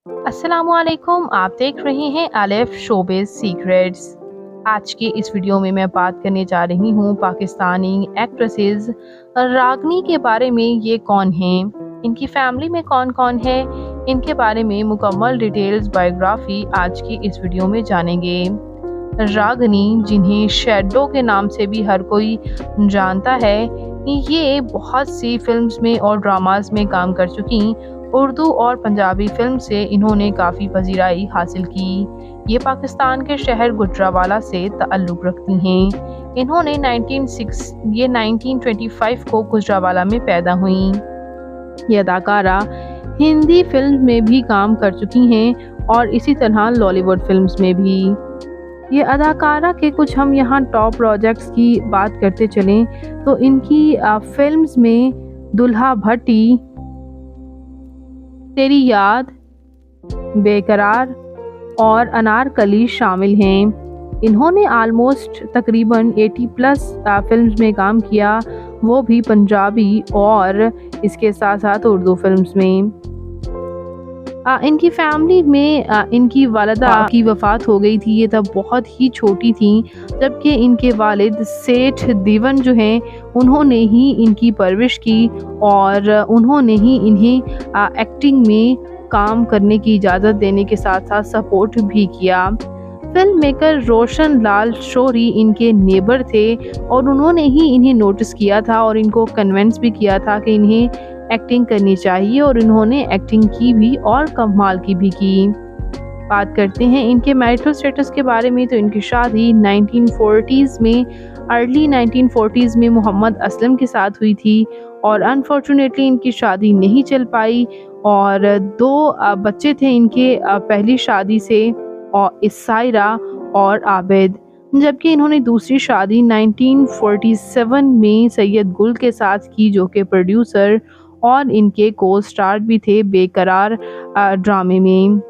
अस्सलाम वालेकुम, आप देख रहे हैं अलिफ शोबिज़ सीक्रेट्स। आज की इस वीडियो में मैं बात करने जा रही हूँ पाकिस्तानी एक्ट्रेसेस रागनी के बारे में। ये कौन हैं, इनकी फैमिली में कौन कौन है, इनके बारे में मुकम्मल डिटेल्स बायोग्राफी आज की इस वीडियो में जानेंगे। रागनी, जिन्हें शैडो के नाम से भी हर कोई जानता है, ये बहुत सी फिल्म्स में और ड्रामास में काम कर चुकी। उर्दू और पंजाबी फिल्म से इन्होंने काफ़ी पजीराई हासिल की। ये पाकिस्तान के शहर गुजरावाला से ताल्लुक़ रखती हैं। इन्होंने 1925 को गुजरावाला में पैदा हुई। ये अदाकारा हिंदी फिल्म में भी काम कर चुकी हैं और इसी तरह लॉलीवुड फिल्म्स में भी। ये अदाकारा के कुछ हम यहाँ टॉप प्रोजेक्ट्स की बात करते चलें तो इनकी फिल्म्स में दुल्हा भट्टी, तेरी याद, बेकरार और अनारकली शामिल हैं। इन्होंने आलमोस्ट तकरीबन 80+ फिल्म्स में काम किया, वो भी पंजाबी और इसके साथ साथ उर्दू फिल्म्स में। इनकी फैमिली में इनकी वालिदा की वफ़ात हो गई थी, ये तब बहुत ही छोटी थी, जबकि इनके वालिद सेठ दीवन जो हैं उन्होंने ही इनकी परवरिश की और उन्होंने ही इन्हें एक्टिंग में काम करने की इजाज़त देने के साथ साथ सपोर्ट भी किया। फिल्म मेकर रोशन लाल शोरी इनके नेबर थे और उन्होंने ही इन्हें नोटिस किया था और इनको कन्विंस भी किया था कि इन्हें एक्टिंग करनी चाहिए, और इन्होंने एक्टिंग की भी और कमाल की भी की। बात करते हैं इनके मैरिटल स्टेटस के बारे में तो इनकी शादी 1940s में, अर्ली 1940s में मोहम्मद असलम के साथ हुई थी और अनफॉर्चुनेटली इनकी शादी नहीं चल पाई और 2 बच्चे थे इनके पहली शादी से, और इसायरा और आबिद। जबकि इन्होंने दूसरी शादी 1947 में सैयद गुल के साथ की, जो कि प्रोड्यूसर और इनके को स्टार भी थे बेकरार ड्रामे में।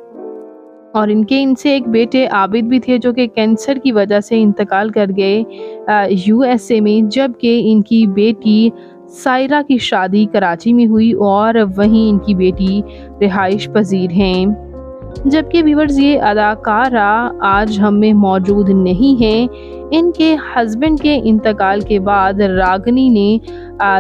और इनसे एक बेटे आबिद भी थे, जो कि कैंसर की वजह से इंतकाल कर गए USA में, जबकि इनकी बेटी सायरा की शादी कराची में हुई और वहीं इनकी बेटी रिहाइश पजीर हैं। जबकि व्यूअर्स, ये अदाकारा आज हम में मौजूद नहीं हैं। इनके हस्बैंड के इंतकाल के बाद रागनी ने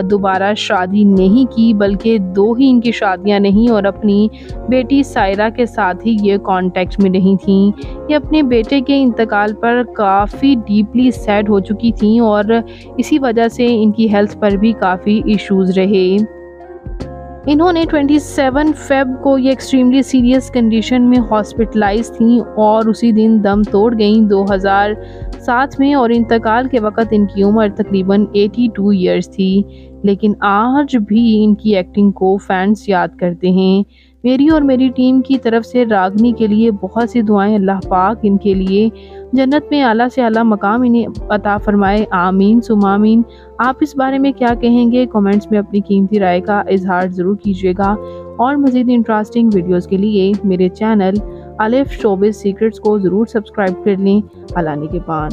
दोबारा शादी नहीं की, बल्कि 2 ही इनकी शादियां नहीं और अपनी बेटी सायरा के साथ ही ये कांटेक्ट में नहीं थी। ये अपने बेटे के इंतकाल पर काफ़ी डीपली सैड हो चुकी थी और इसी वजह से इनकी हेल्थ पर भी काफ़ी इश्यूज़ रहे। इन्होंने 27 फेब को ये एक्सट्रीमली सीरियस कंडीशन में हॉस्पिटलाइज थी और उसी दिन दम तोड़ गईं 2007 में, और इंतकाल के वक़्त इनकी उम्र तकरीबन 82 ईयर्स थी। लेकिन आज भी इनकी एक्टिंग को फैंस याद करते हैं। मेरी और मेरी टीम की तरफ से रागनी के लिए बहुत सी दुआएं। अल्लाह पाक इनके लिए जन्नत में आला से आला मकाम इन्हें अता फरमाए, आमीन सुम्मा आमीन। आप इस बारे में क्या कहेंगे? कमेंट्स में अपनी कीमती राय का इजहार ज़रूर कीजिएगा और मज़ीद इंटरेस्टिंग वीडियोज़ के लिए मेरे चैनल अलिफ शोबिज़ सीक्रेट्स को ज़रूर सब्सक्राइब कर लें। अल्लाह निगहबान।